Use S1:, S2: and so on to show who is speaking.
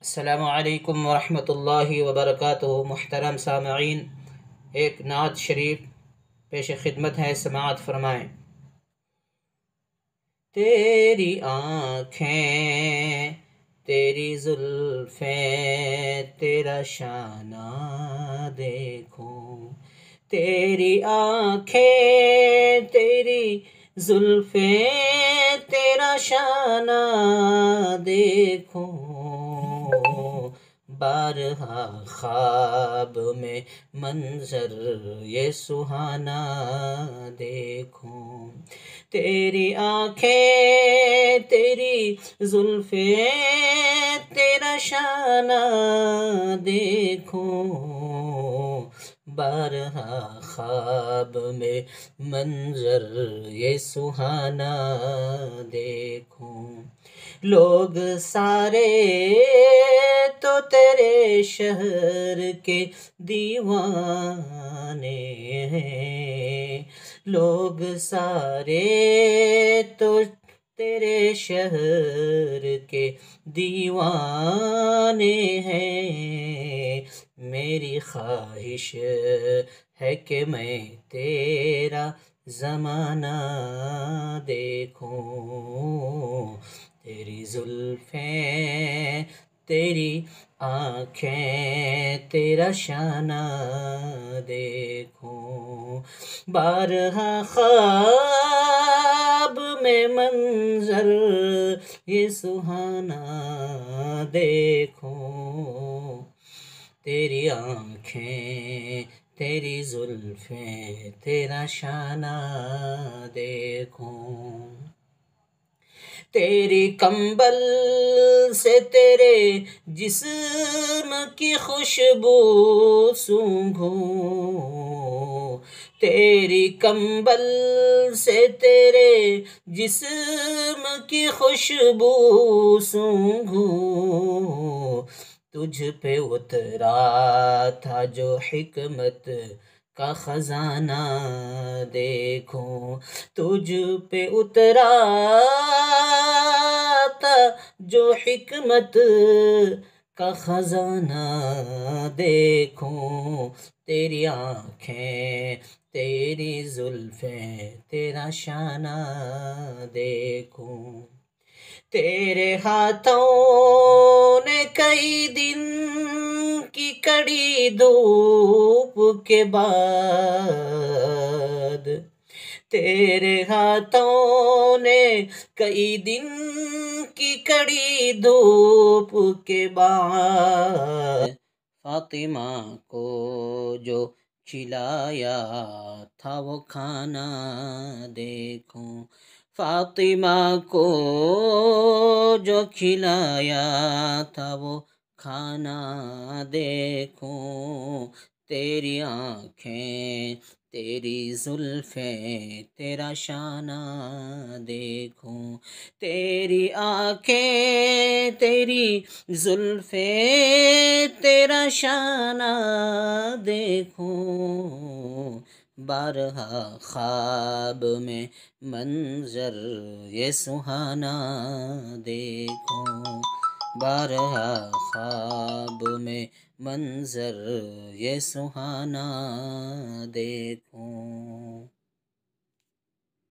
S1: السلام علیکم ورحمۃ اللہ وبرکاتہ۔ محترم سامعین، ایک نعت شریف پیش خدمت ہے، سماعت فرمائیں۔ تیری آنکھیں، تیری زلفیں، تیرا شانہ دیکھوں۔ تیری آنکھیں، تیری زلفیں، تیرا شانہ دیکھوں۔ بارہا خواب میں منظر یہ سہانا دیکھوں۔ تیری آنکھیں، تیری زلفیں، تیرا شانہ دیکھوں۔ بارہا خواب میں منظر یہ سہانا دیکھوں۔ لوگ سارے تو تیرے شہر کے دیوانے ہیں، لوگ سارے تو تیرے شہر کے دیوانے ہیں۔ میری خواہش ہے کہ میں تیرا زمانہ دیکھوں۔ تیری زلفیں، تیری آنکھیں، تیرا شانہ دیکھوں۔ بارہا خواب میں منظر یہ سہانا دیکھوں۔ تیری آنکھیں، تیری زلفیں، تیرا شانہ دیکھوں۔ تیری کمبل سے تیرے جسم کی خوشبو سونگھوں۔ تیری کمبل سے تیرے جسم کی خوشبو سونگھوں۔ تجھ پہ اترا تھا جو حکمت کا خزانہ دیکھوں۔ تجھ پہ اترا تھا جو حکمت کا خزانہ دیکھوں۔ تیری آنکھیں، تیری زلفیں، تیرا شانہ دیکھوں۔ تیرے ہاتھوں نے کئی دن کی کڑی دھوپ کے بعد، تیرے ہاتھوں نے کئی دن کی کڑی دھوپ کے بعد فاطمہ کو جو کھلایا تھا وہ کھانا دیکھوں۔ فاطمہ کو جو کھلایا تھا وہ کھانا دیکھوں۔ تیری آنکھیں، تیری زلفیں، تیرا شانہ دیکھوں۔ تیری آنکھیں، تیری زلفیں، تیرا شانہ دیکھوں۔ بارہا خواب میں منظر یہ سہانا دیکھوں۔ بارہا خواب میں منظر یہ سہانا دیکھوں۔